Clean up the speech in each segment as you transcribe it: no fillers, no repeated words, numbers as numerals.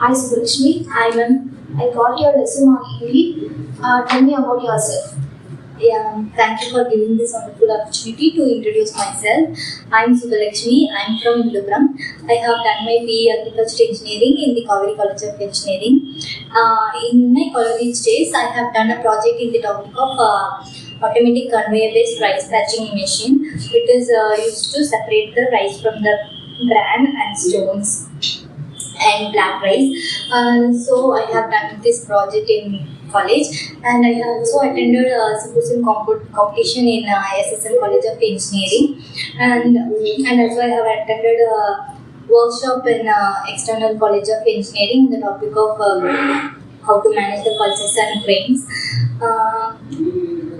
Hi Subhalakshmi, hi ma'am. I got your resume on Indeed. Tell me about yourself. Yeah, thank you for giving this wonderful opportunity to introduce myself. I'm Subhalakshmi. I'm from Villupuram. I have done my BE Agriculture Engineering in the Kaveri College of Engineering. In my college days, I have done a project in the topic of automatic conveyor-based rice patching machine. It is used to separate the rice from the bran and stones and black rice. So I have done this project in college, and I have also attended a symposium competition in SSL College of Engineering, and also I have attended a workshop in External College of Engineering in the topic of how to manage the pulses and grains. Uh,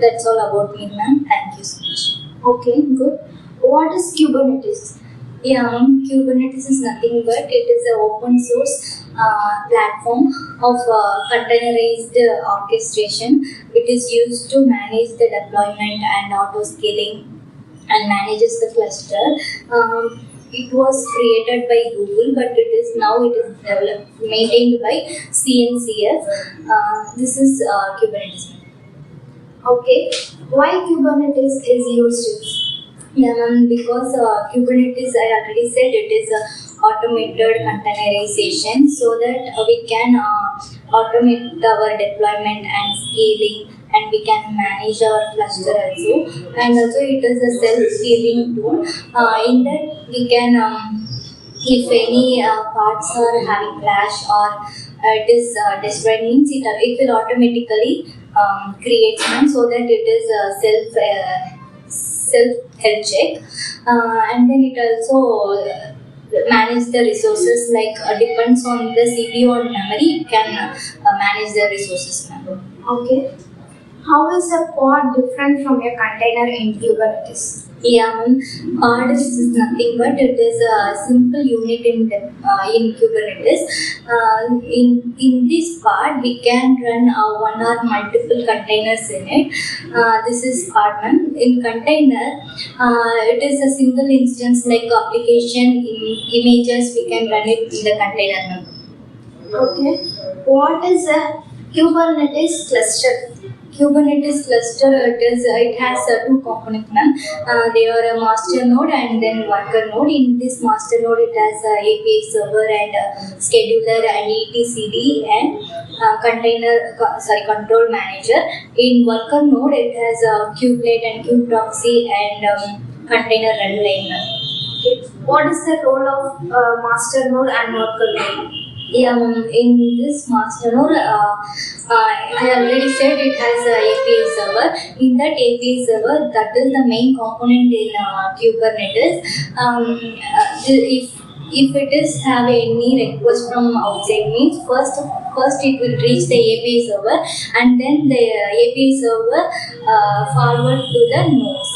that's all about me, ma'am. Thank you so much. Okay, good. What is Kubernetes? Yeah, Kubernetes is nothing but it is an open source platform of containerized orchestration. It is used to manage the deployment and auto scaling and manages the cluster. It was created by Google, but it is developed maintained by CNCF. This is Kubernetes. Okay. Why Kubernetes is used? Yeah, ma'am, because Kubernetes, I already said it is a automated containerization so that we can automate our deployment and scaling, and we can manage our cluster also. And also, it is a self-scaling tool. In that, we can, if any parts are having crash or it is destroyed, means it will automatically create one so that it is self health check, and then it also manage the resources like depends on the CPU or memory. It can manage the resources. Okay. How is a pod different from a container in Kubernetes? Yeah, pod is nothing but it is a simple unit in Kubernetes. In this pod, we can run one or multiple containers in it. This is pod one. In container, it is a single instance like application images. We can run it in the container. Okay. What is a Kubernetes cluster? Kubernetes cluster, it has two components, ma'am. They are a master node and then worker node. In this master node, it has a API server and scheduler and etcd and control manager. In worker node, it has a kubelet and kubeproxy and container runtime. Okay. What is the role of master node and worker node? Yeah, in this master node, I already said it has a API server. In that API server, that is the main component in Kubernetes. If it is have any request from outside, means first it will reach the API server, and then the API server forward to the nodes,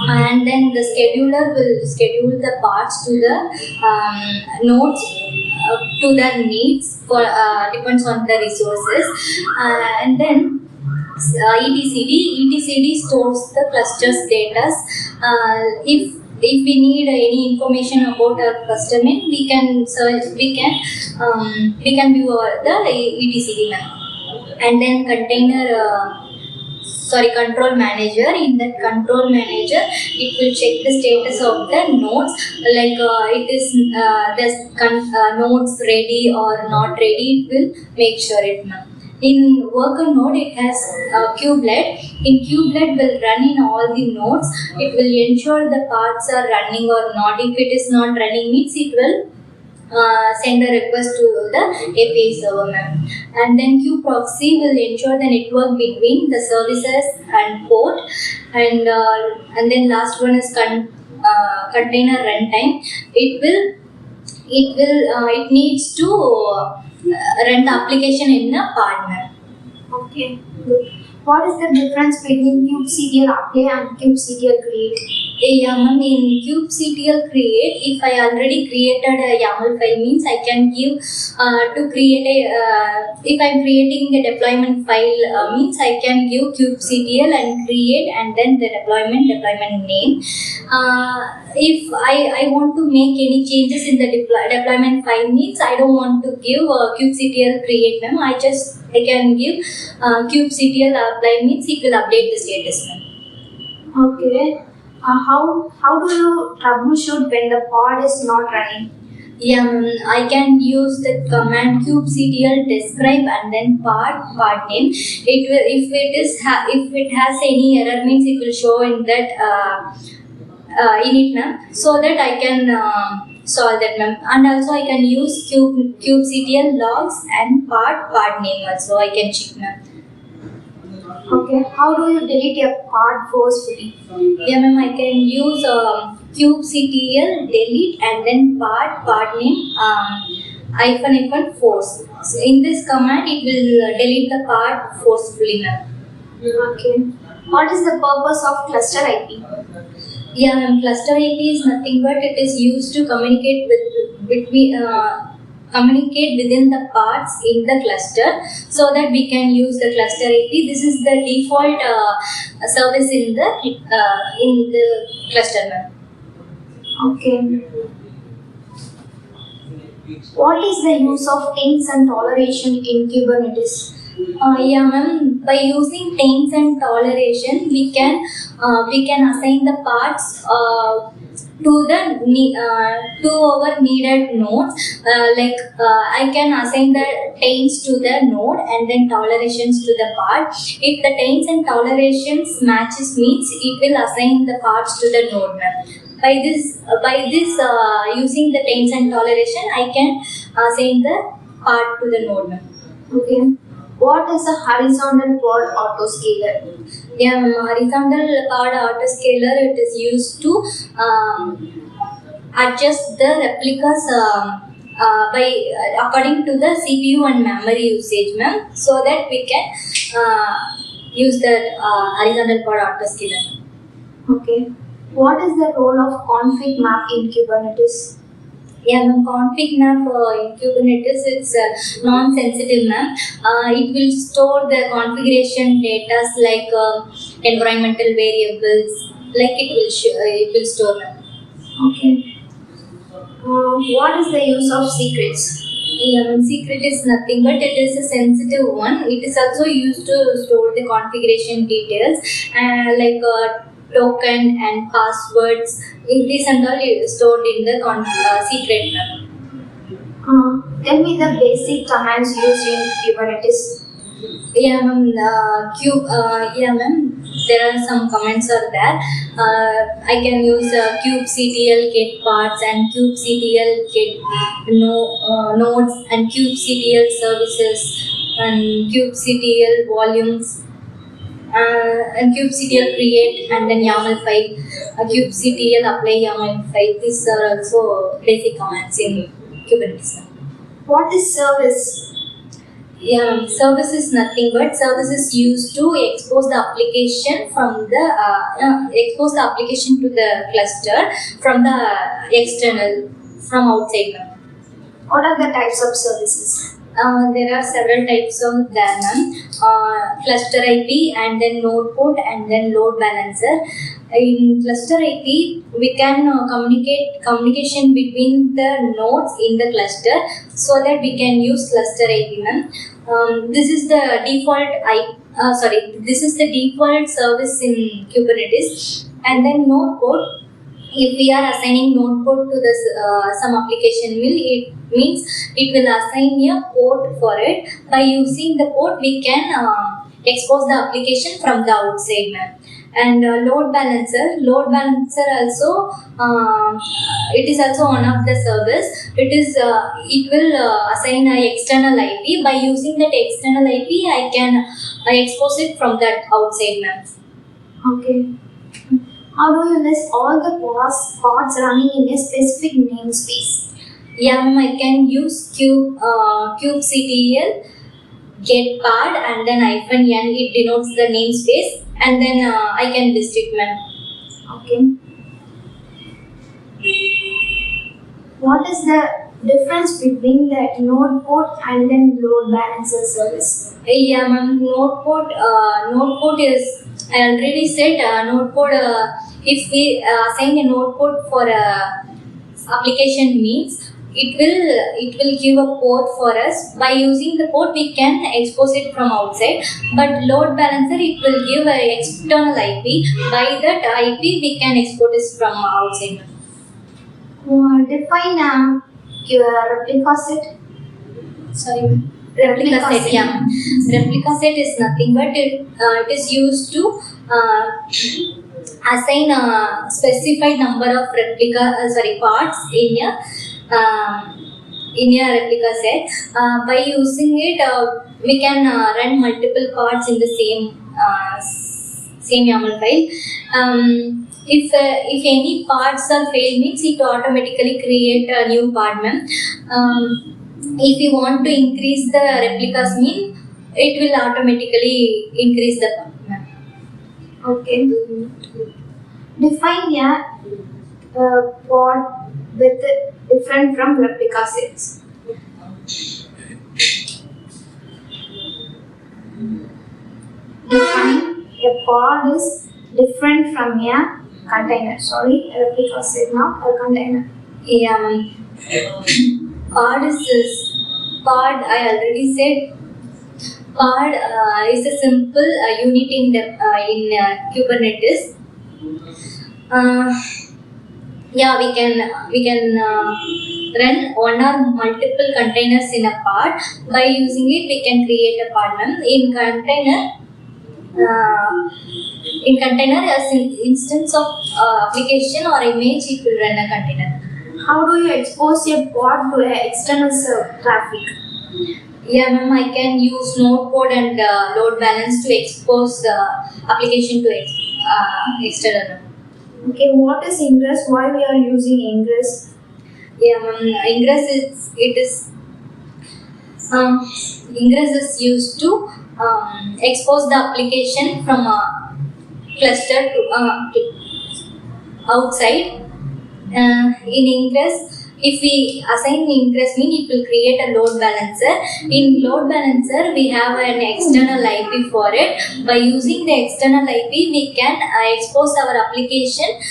and then the scheduler will schedule the parts to the nodes to the needs for depends on the resources, and then etcd stores the cluster's data. If we need any information about a cluster, we can search, we can view the etcd map. And then control manager. In that control manager, it will check the status of the nodes, like it is nodes ready or not ready. It will make sure it now. In worker node, it has kubelet. In kubelet will run in all the nodes. It will ensure the parts are running or not. If it is not running, means it will send a request to the API server, ma'am. And then kubeproxy will ensure the network between the services and port. And then last one is container runtime. It needs to run the application in a pod, ma'am. Okay, good. What is the difference between kubectl apply and kubectl create? Yeah, ma'am, in kubectl create, if I already created a YAML file, means I can give to create a if I'm creating a deployment file, means I can give kubectl and create and then the deployment name. If I want to make any changes in the deployment file, means I don't want to give kubectl create, ma'am. I can give kubectl apply, means it will update the status, ma'am. Okay. How do you troubleshoot when the pod is not running? Yeah, I can use the command kubectl describe and then part name. It will, if it has any error, means it will show in that init, ma'am, so that I can solve that, ma'am. And also I can use kubectl logs and part name also I can check, ma'am. Okay. How do you delete a pod forcefully? Yeah, ma'am, I can use kubectl delete and then part name - force. So in this command, it will delete the part forcefully, ma'am. Okay. What is the purpose of cluster IP? Yeah, ma'am, cluster IP is nothing but it is used to communicate communicate within the parts in the cluster, so that we can use the cluster IP. This is the default service in the cluster, ma'am. Okay. What is the use of taints and toleration in Kubernetes? Yeah, ma'am. By using taints and toleration, we can assign the parts to our needed nodes. I can assign the taints to the node and then tolerations to the part. If the taints and tolerations matches, means it will assign the parts to the node, ma'am. By this using the taints and toleration, I can assign the part to the node, ma'am. Okay. What is a horizontal pod autoscaler? Yeah, horizontal pod autoscaler, it is used to adjust the replicas by according to the CPU and memory usage, ma'am, so that we can use the horizontal pod autoscaler. Okay. What is the role of config map in Kubernetes? Yeah, ma'am, config map in Kubernetes, it's non-sensitive, ma'am. It will store the configuration data like environmental variables, like it will store, ma'am. Okay. What is the use of secrets? Yeah, secret is nothing but it is a sensitive one. It is also used to store the configuration details like token and passwords. These and all is stored in the secret, ma'am. Tell me the basic commands used in Kubernetes. Yeah, ma'am. Yeah, ma'am. There are some comments are there. I can use kubectl get parts and kubectl get nodes and kubectl services and kubectl volumes and kubectl create and then YAML file, kubectl apply YAML file. These are also basic commands in Kubernetes. What is service? Yeah, service is nothing but service is used to expose the application from the to the cluster from the external, from outside. What are the types of services? There are several types of them, cluster IP and then node port and then load balancer. In cluster IP, we can communication between the nodes in the cluster, so that we can use cluster IP, ma'am. This is the default this is the default service in Kubernetes. And then node port, if we are assigning node port to the some application, it means it will assign a port for it. By using the port, we can expose the application from the outside, ma'am. And load balancer also it is also one of the service. It will assign an external IP. By using that external IP, I can expose it from that outside, ma'am. Okay. How do you list all the pods running in a specific namespace? Yeah, ma'am, I can use kubectl get pad and then hyphen n, it denotes the namespace, and then I can list it, ma'am. Okay. What is the difference between the node port and then load balancer service? Yeah, ma'am. Node port is, I already said, node port. If we assign a node port for a application means it will give a port for us. By using the port, we can expose it from outside. But load balancer, it will give a external IP. By that IP, we can export it from outside. Define your replica set. Sorry, ma'am. Replica set, yeah. Replica set is nothing but it is used to assign a specified number of parts in a replica set. By using it, we can run multiple parts in the same YAML file. If any parts are failed means it automatically create a new part, ma'am. If you want to increase the replicas mean, it will automatically increase the part, ma'am. Okay. Define a pod with different from replica sets. Define a pod is different from a container. Sorry, a replica set, not a container. Yeah, ma'am. Pod is this. Pod, I already said. Pod is a simple unit in Kubernetes. Yeah, we can run one or multiple containers in a pod. By using it, we can create a pod, ma'am. In container, as an instance of application or image, it will run a container. How do you expose a pod to external traffic? Yeah, ma'am, I can use node port and load balance to expose the application to external. Okay, what is ingress? Why we are using ingress? Yeah, ma'am, ingress is used to expose the application from a cluster to outside. In ingress, if we assign ingress mean, it will create a load balancer. In load balancer, we have an external IP for it. By using the external IP, we can expose our application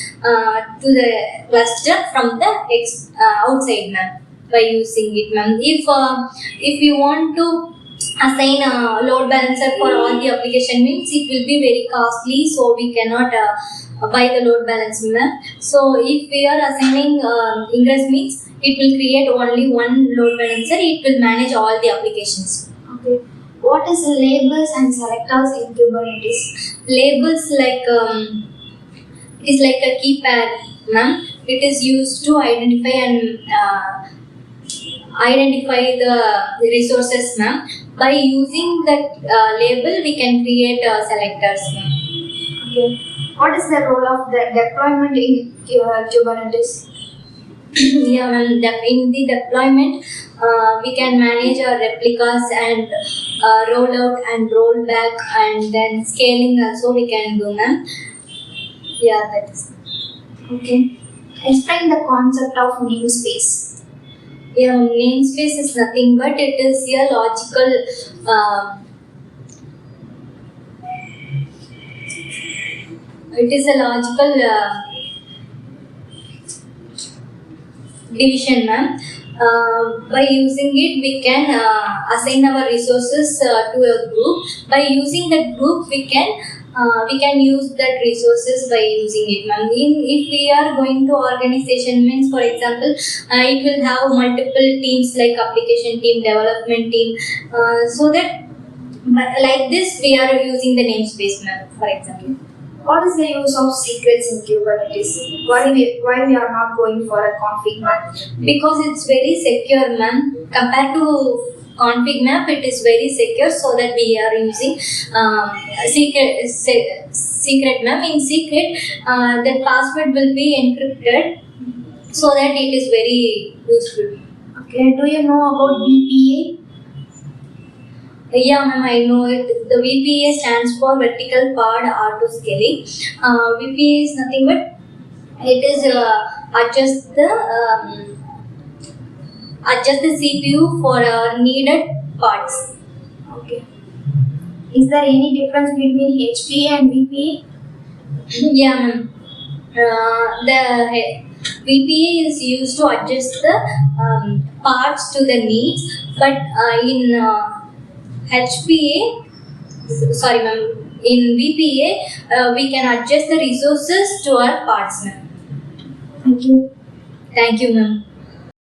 to the cluster from the outside, ma'am. By using it, ma'am. If you want to assign a load balancer for all the application means, it will be very costly, so we cannot buy the load balancer, ma'am. So if we are assigning ingress means, it will create only one load balancer. It will manage all the applications. Okay. What is labels and selectors in Kubernetes? Labels is like a keypad, ma'am. It is used to identify the resources, ma'am. By using that label, we can create selectors, ma'am. Okay. What is the role of the deployment in Kubernetes? Yeah, ma'am. In the deployment, we can manage our replicas and roll out and roll back, and then scaling also we can do, ma'am. Yeah, that is. Okay. Explain the concept of namespace. Yeah, namespace is nothing but it is a logical. It is a logical division, ma'am. By using it, we can assign our resources to a group. By using that group, we can use that resources by using it, ma'am. If we are going to organization means, for example, it will have multiple teams like application team, development team, so that like this we are using the namespace, ma'am, for example. What is the use of secrets in Kubernetes? Why we are not going for a config map? Because it's very secure, ma'am. Compared to config map, it is very secure, so that we are using secret ma'am. In secret, that password will be encrypted, so that it is very useful. Okay. Do you know about BPA? Yeah, ma'am, I know it. The VPA stands for Vertical Powered Auto Scaling. VPA is nothing but it is adjust the CPU for needed parts. Okay. Is there any difference between HPA and VPA? Yeah, ma'am. The VPA is used to adjust the parts to the needs, but in HPA, sorry, ma'am, in VPA, we can adjust the resources to our parts, ma'am. Thank you. Thank you, ma'am.